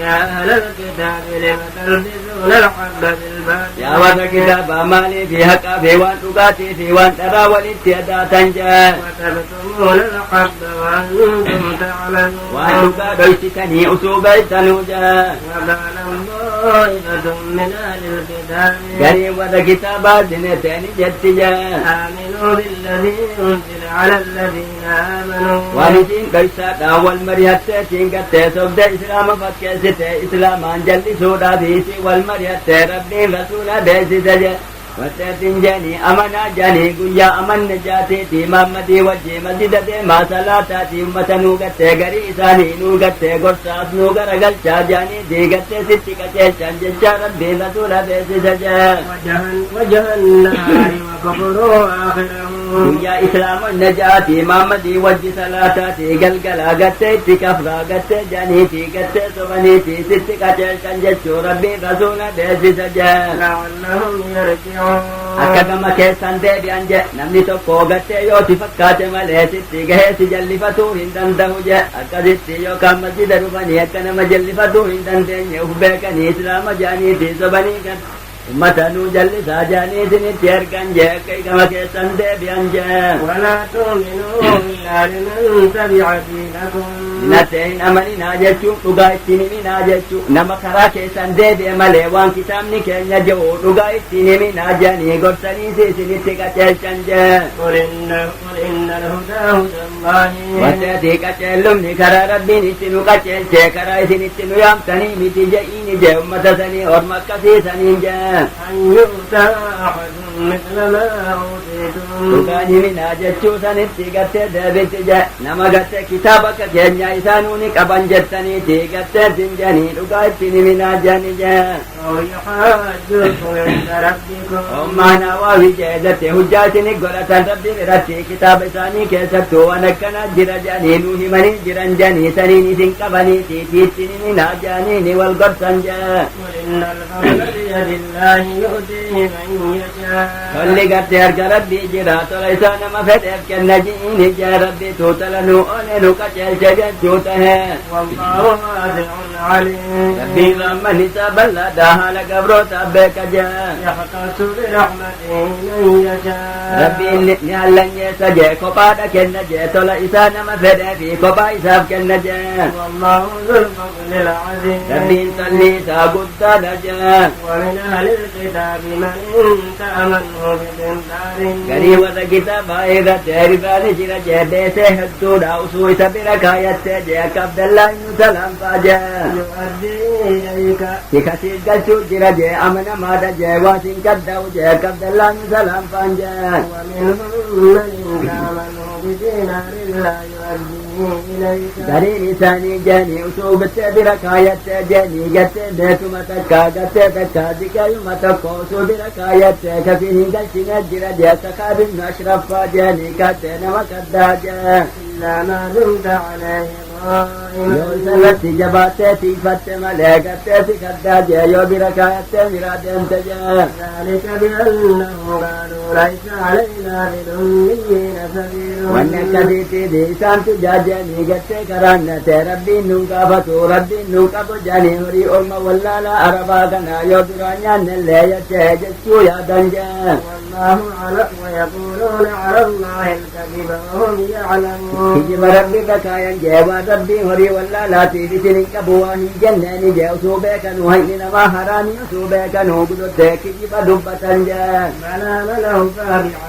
يا أهل الكتاب لم تلبسون الحق بالباطل yaa warra kitaabaa maaliif haqaa fi waan dhugaatii fi waan dharaa walitti hadaatan jee وتكتمون الحق وأنتم تعلمون waan dhugaa dhoysitanii utuu beeytanuu jee وقال طائفة من أهل الكتاب garii warra kitaabaa dineteeni jetti jee آمنوا آمنوا بالذي أنزل على الذين آمنوا والدين قيسا أول مريحة تنقى صبد إسلام فكست إسلام أنجل سودا بيسي والمريحة ربي رسول بيسي سجد وتاتين جاني أمنا جاني قيا أمن جاتي تي محمدي وجه مسجد ما صلاة تي أمة نوغت غري إساني نوغت غرساس نوغر غلچا جاني ديغت ستي كچه چنجا ربي رسول بيسي سجد وجه النار وكفروا آخره قيا إسلام النجاتي محمدي وجه صلاة تي غلغلا غت تي كفرا غت جاني تي غت سبني تي ستي كچه چنجا ربي رسول بيسي سجد لعلهم يرجعون akka gama keessan deebi'an je namni tokko gattee yoo ti fakkaate malee sitti gahee si jallifatuu hin danda'u je akkasitti yookaan masjida dhufanii akka nama jallifatuu hin dandeenye uf beekanii islaama jaaniiti sobanii kan ummata nuu jallisaa jaaniitinitti ergan je akka gama keessan deebi'an je ولا تؤمنوا إلا لمن تبع دينكم Nattee hin amaninaa jechuun dhugaa ittiin himinaa jechuun nama karaa keessan deebi'e malee waan kitaabni keenya jedhu dhugaa ittiin himinaa jedhanii gorsanii isinitti qaceelchan jee. قل إن الهدى هدى الله Wanti qaceellumni karaa rabbiin itti nu qaceelchee karaa isinitti nu yaamtanii miti je'iini jee ummata sanii orma akkasiisaniin jee. أن يؤتى أحد مثل ما أوتيتم Dhugaan himinaa jechuu sanitti gattee deebitti jee nama gattee kitaaba akka keenya isaanuu qaban jettaniiti gattee sinjanii dhugaa ittiin himinaa jedhani jee. أو يحاجوكم عند ربكم Ommaanaa waa wijeedate hujjaa isinii godhatan rabbi biratti kitaaba isaanii keessattuu waan akkana jira jedhanii nuu himanii jiran jedhanii saniin isin qabaniiti ittiin himinaa jedhanii wal gorsan jee. قل إن الفضل بيد الله يؤتيه من يشاء Tolli gartee harka rabbii jira tola isaa nama fedheef kenna ji'iini jee rabbi tuutala nu oole nu qaceelche jechuu tahe. والله واسع عليم Rabbiin rahman isaa bal'aadha haala gabrootaaf beeka jee. يختص برحمته من يشاء Rabbiin ni hallanyeessa jee kophaadha kenna jee tola isaa nama fedheefi kophaa isaaf kenna jee. والله ذو الفضل العظيم Rabbiin tolli isaa guddaadha jee. ومن أهل الكتاب من تأمنه بقنطار Garii warra kitaabaa irratti hiribaani jira jee beesee hedduudha usuu isa bira kaayattee jee akka Abdallaa ibnu Salaam faa jee. يؤدي إليك Sikasiis galchuu jira jee amanamaadha jee waasin gadda'u jee akka Abdallaa ibnu Salaam faan jee. ومنهم من تأمنه بدينار لا يؤديه إليك Gariin isaanii jeeni usuu bittee bira kaayattee jeeni gattee beekuma takkaa gattee takkaa diqayuma tokko usuu bira kaayattee kafii hin galchine jira jee akka Ka'b ibnu Ashraffaa jeeni kattee nama kaddaa jee. إلا ما دمت عليه Yoo قائما isarratti jabaattee tiifatte malee gattee si kaddaa jee yoo bira kaayattee bira deemte jee. ذلك بأنه قالوا ليس علينا بالأميين Wanni سبيل akkasiitiifi isaantu jaajanii gattee karaannate rabbiin nun gaafatu rabbiin nun qabu jaanii horii orma wallaalaa arabaa kana yoo duraan nyaannellee jechee jechuu yaadan jee. والله على ويقولون على الله الكذب وهم يعلمون Kijiba rabbi bakaayan jee waan rabbiin horii wallaalaatiif isin hin qabu waan hin jenneeni jee usuu beekanuu hanyi namaa haraanii usuu beekanuu gudottee kijiba dubbatan jee. بلى بلوا بعهده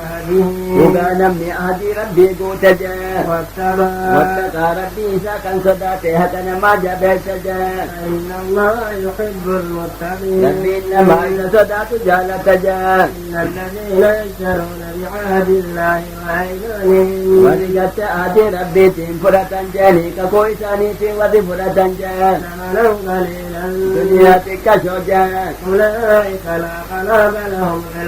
Dhugaa namni ahadii rabbii guute jee. واتبع Wattaqaa rabbii isaa kan sodaate haqa namaa jabeessa jee. فإن الله يحب المتقين Rabbiin namaa isa sodaatu jaalata jee. إن الذين يشترون بعهد الله وأيمانهم Warri gatte ahadii rabbiitiin fudhatan jeeni kakuu isaaniitiin warri fudhatan jee. ثمنا قليلا Duniyaa xiqqashoo jee. أولئك لا خلاق لهم في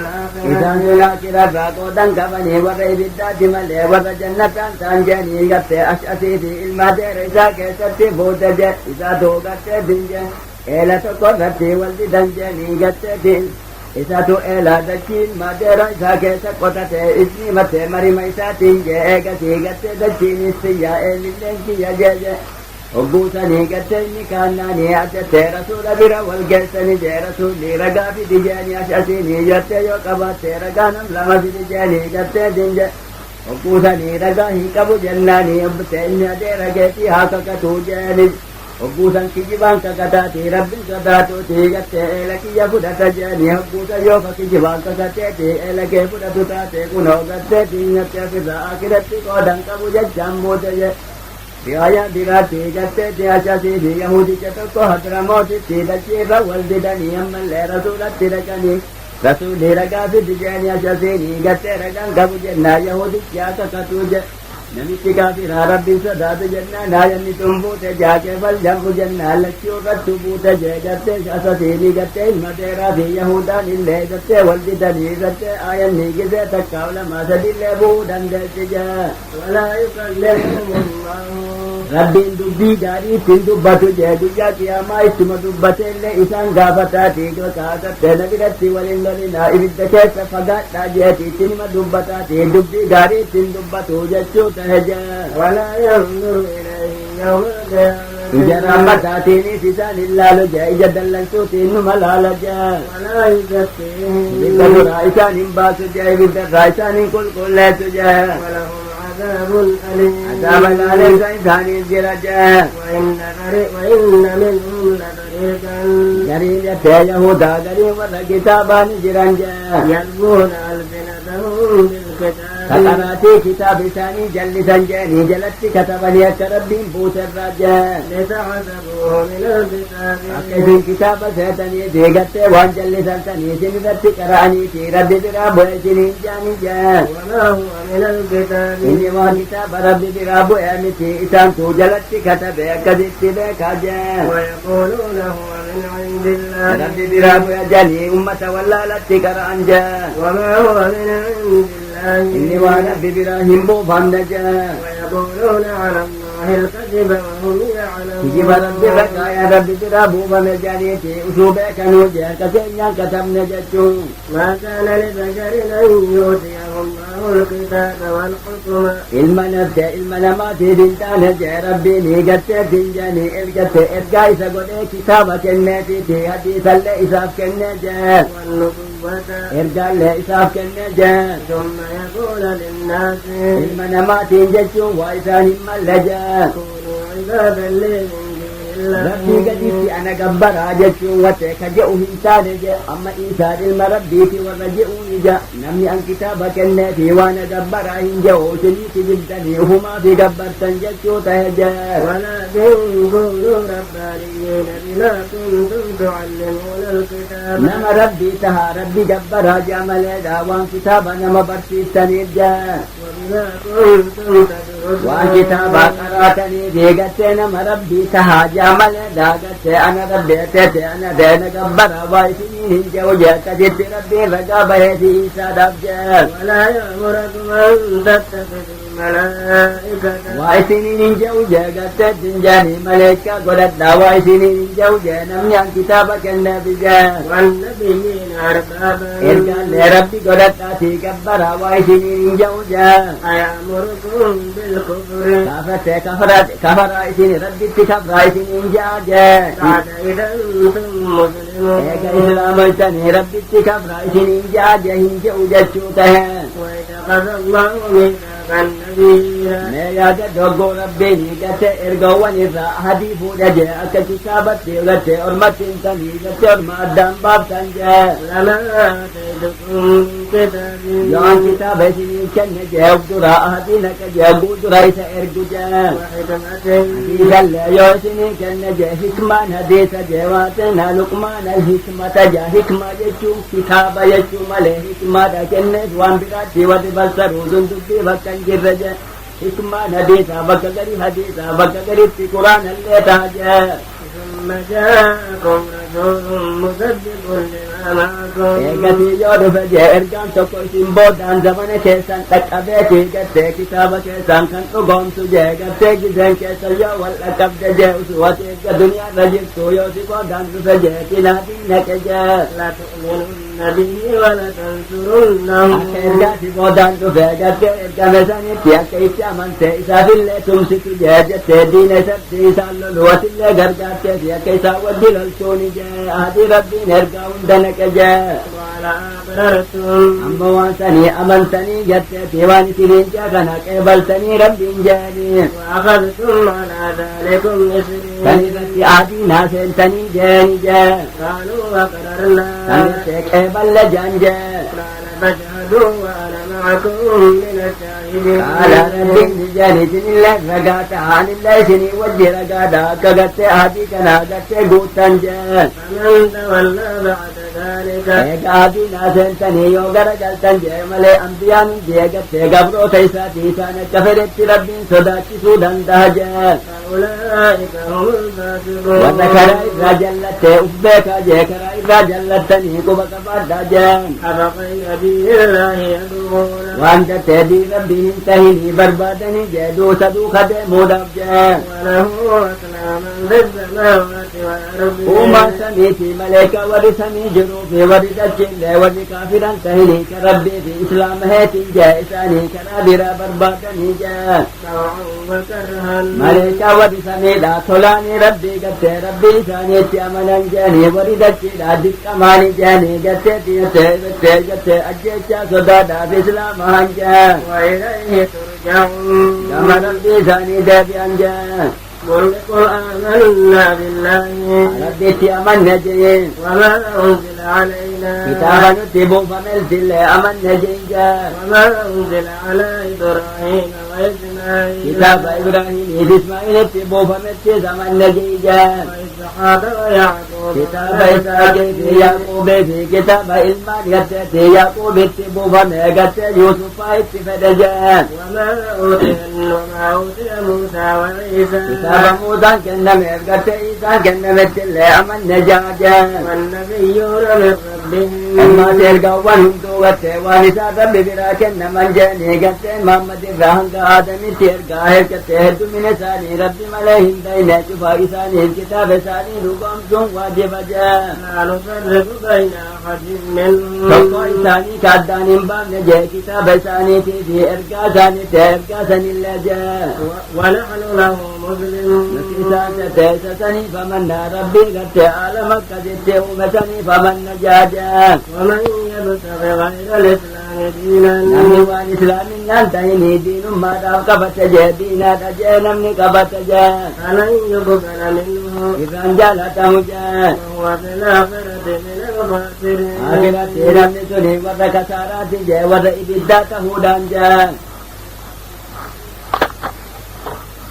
Isaan الآخرة laakirarraa qoodan qabanii warra ibiddaatti malee warra jannataan ta'an jeeni gatte ash'asii fi ilmaa deera isaa keessatti fuute jee. Isaatu gattee dinje eela tokko irratti wal didan jeeni gatteetiin. Isaatu eelaa dachiin maadeera isaa keessa qotate isni mattee marima isaatiin jee eegasii gattee dachiinis xiyyaa eelilleen kiyya jeeje. Hogguusanii gattee inni kaannaanii ajjattee rasuula bira wal geessanii jee rasuulli ragaa fidi jeeni ash'asiinii jettee yoo qabaattee ragaa nam lama fidi jeeni gattee dinje. Hogguusanii ragaa hin qabu jennaanii obbitee inni adeera geetii haa kakatuu jeeni. Hogguusan kijibaan kakataati rabbiin sodaatuuti gattee eela kiyya fudhata jeeni hogguusan yoo fa kijibaan kakateeti eela kee fudhatu taate kunoo gatteeti nyatte ofirraa akiratti qoodan qabu jechaan buute je riwaaya biraatti gatteeti achasii fi yahudicha tokko hadramootitti dachiirra wal didanii ammallee rasuulatti dhaqanii rasuulli ragaa fidi jeeni achasiini gattee ragaan qabu jennaa yahudichi akka katuu je namichi kaafira rabbiin sodaatu jennaan haayanni tun buute jaakee faljamu jennaan lachuu irrattu buute jee gattee asasiinii gattee ilma dheeraa fi yahudaan illee gattee wal didanii gattee haayanni gisee takkaa lamaa sadillee bu'uu dandeetti jee walaa yukallimuhumullahu rabbiin dubbii gaarii ittiin dubbatu jee guyyaa qiyaamaa ittuma dubbateellee isaan gaafataati kaakattee na biratti waliin lolinaa ibidda keessa fagaadhaa jeeti ittiin hima dubbataati dubbii gaarii ittiin dubbatu jechuu ولا ينظر إليه يوم القيامة إجا رحمتاتيني سيسان اللالو جاء إجا دلنسوتين ملالا جاء ولا يزكيهم بدا رائسان انباسو جاء بدا رائسان كل جاء ولهم عذاب أليم عذاب الأليم سيسان الجرجاء وإن منهم لفريقا جريجة يهودا قريب والكتابان جرنجاء يلبون ألسنتهم بالكتاب فقراتي كتاب ثاني جلسا جاني جلت كتبني كربين بوت الرجاء لتحسبوه من الكتاب أكيد كتاب سيتني ديقت وان جلسا ثاني سنفت كراني في رب براب ويسنين جاني جاء وما هو من الكتاب إني وان كتاب رب براب ويمتي إسان تو جلت كتب أكدت بك جاء ويقولون هو من عند الله رب براب ويجاني أمة ولا لتكران جاء وما هو من عند الله إني وأنا بإبراهيم بوفان نجا ويقولون على الله الكذب وهم يعلمون كذب ربك يا رب ترى بوفان نجانيتي أسوبك نوجه كسينيا كتب نجتو ما كان لبشر أن يؤتيه الله الكتاب والحكم علم نفس علم نمات دنتان جاء ربي نيقت دنجاني إرقت إرقاي سقل كتابك الناتي حديثا لإساف كالنجا والنبوة إرقال لإساف كالنجا ثم يقول للناس علم نمات ججو وإسان ملجا كونوا عبادا لي ربي قديتي أنا قبرها ججو وتكجئه إنسان جاء أما إنسان المربيتي ورجئوني جاء نمي عن كتابك النبي وأنا قبرها إنجو سنيتي جدني وهما في قبرتا ججو تهجا ولكن قولوا ربانيين بما كنتم تعلمون الكتاب نما ربي تها ربي قبرها جامل وان كتابا نما برسيستني جاء وبما كنتم تدرسون وان كتابا قراتني بيقتي نما ربي تها جامل داقتي أنا ربي تتي أنا دين قبرها وايسنين جوجا كجت ربي رقابه إيسا دبجا ولا يأمركم أن تتخذوا الملائكة وايسنين جوجا قتت جنجاني ملائكة قلت وايسنين جوجا نمي عن كتابك النبي جا والنبيين أربابا إرقال لربي قلت تاتي قبرها وايسنين جوجا أيأمركم بالكفر كفر إسن ربي تكفر إسن جاجا بعد إذا أنتم مسلمون إيكا إسلام إسن ربي تكفر إسن جاجا هنجا وجدشوتها وإذا الله ميثاق النبيين مياد دوغو ربي نيكا إرقوان إذا حديث جاجا أكا كتابت تيغت أرمت إنساني كت أرمت دنباب تنجا لما آتيتكم كتاب يوان كتاب إسن كن جا أبدرا أهدينك جا أبدرا إسا إرقو جا وحكمة إذا يوسني كن جا حكمان حديث جواتنا لقمان الحكمة جا حكمة يجو كتاب يجو ملي حكمة كن وان براتي ودبسر وزندبي وكن جرجا حكمان حديث وكذري حديث وكذري في قرآن اللي تاجا ثم جاءكم رسول مصدق لما معكم إيكتي يود فجأة إرقام تقوشين بودان زمن كيسان تكابيتي كتي كتاب كيسان كان تقوم سجأ كتي جزين كيسان يوال لكب ججأ أسواتي كدنيا رجل سويوتي بودان فجأة تنادينك جاء لا تؤمنون به ولا تنصرونه أكيرقاتي بودان فجأة إرقام سانيتي أكيسا من تيسا في اللي تمسك جاجة دين سبتي ساللوات اللي غرقاتي يا كيسا ودي للسوني جاء هدي ربي نرقاون دنك جاء وعلى أبررتم أما وانساني أمنتني جدتي واني سنين جاء قبلتني ربي جاني وأخذتم على ذلكم إسري آدينا سنتني جاني جان قالوا وقررنا سنتك بل جانجا قال فاشهدوا وأنا معكم من الشاهدين قال ربي جاني سنين رقات عن الله سني وجه رقادا كغت آدي كنا غت قوتن جان فمن تولى بعد ذلك آدينا سنتني يوغر قلتن جان ملي أنبيان جيغت قبرو تيسا تيسان كفرت ربي صداك سودان دهجان فأولئك هم الفاسقون وذكر إذا جلت أفبك جيكر إذا جلتني كبك فردجان أفغير دين الله يبغون وأنت تهدي ربي انتهني بربادني جدو سدو خدمو دبجان وله أسلاما في السماوات والأرض وما سميتي ملائكة ورسمي جروفي وردت جل وركافرا تهني كربي في إسلام هاتي جائساني كرابرا بربادني جان طوعا وكرها ملائكة ورسمي لا تولاني ربي قد ربي ثاني تيامنا جاني وردت جل دكماني جاني قد تيجت أجيتشا صدادا في إسلام هنجان وإليه ترجعون كما ربي ثاني دابي أنجان قل آمنا بالله ربي تيامن نجين وما أنزل علينا كتابا نتبو فملت الله أمن نجين جان وما أنزل على إبراهيم وإسماعيل كتاب إبراهيم إسماعيل نتبو فملت زمن نجين جان وإسحاق ويعقوب كتاب إسحاق في يعقوب في كتاب إلمان قد يعقوب اتبو فملت يوسف اتفدجان وما أوتي موسى وعيسى كتاب موسى كنم قد عيسى كنم الله أمن نجاجان والنبيون من ربهم أما تلقوان دوغت وانسا ربي براكن من جاني قد محمد الرحمن آدم تلقاه كتهد من ساني ربي مليهم بين شفا إساني الكتاب ساني رقم سن واجب جان لا نفرق بين أحد منهم tokko isaanii kaaddaan hin baafne jee kitaaba isaaniitii fi ergaa sanii ta'e ergaa sanillee jee ونحن له مسلمون nuti isaan tateessa sanii famanna rabbii gartee aalama akkasitti uume sanii famanna jaajaa ومن يبتغ غير الإسلام دينا namni waan islaaminaan ta'inii diinummaadhaaf qabate jee diinaadha jee namni qabate jee فلن يقبل منه irraan jaalatamu jee وهو في الآخرة من الخاسرين akhiratti namni suni warra kasaaraati jee warra ibiddaa ta'uudhaan jee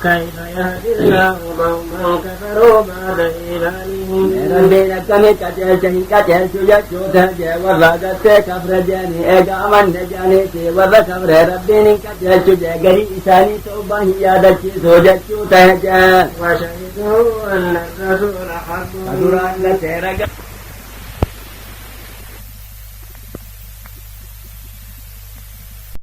كيف يهدي الله قوما كفروا بعد إيمانهم rabbiin akkamitti qajeelcha hin qajeelchu jechuudha jee warra gartee kafre jeeni eega amanne jeeniiti warra kafre rabbiin hin qajeelchu jee garii isaanii tawbaa hin yaadachiisu jechuu ta'e jee وشهدوا أن الرسول حق duraan gartee raga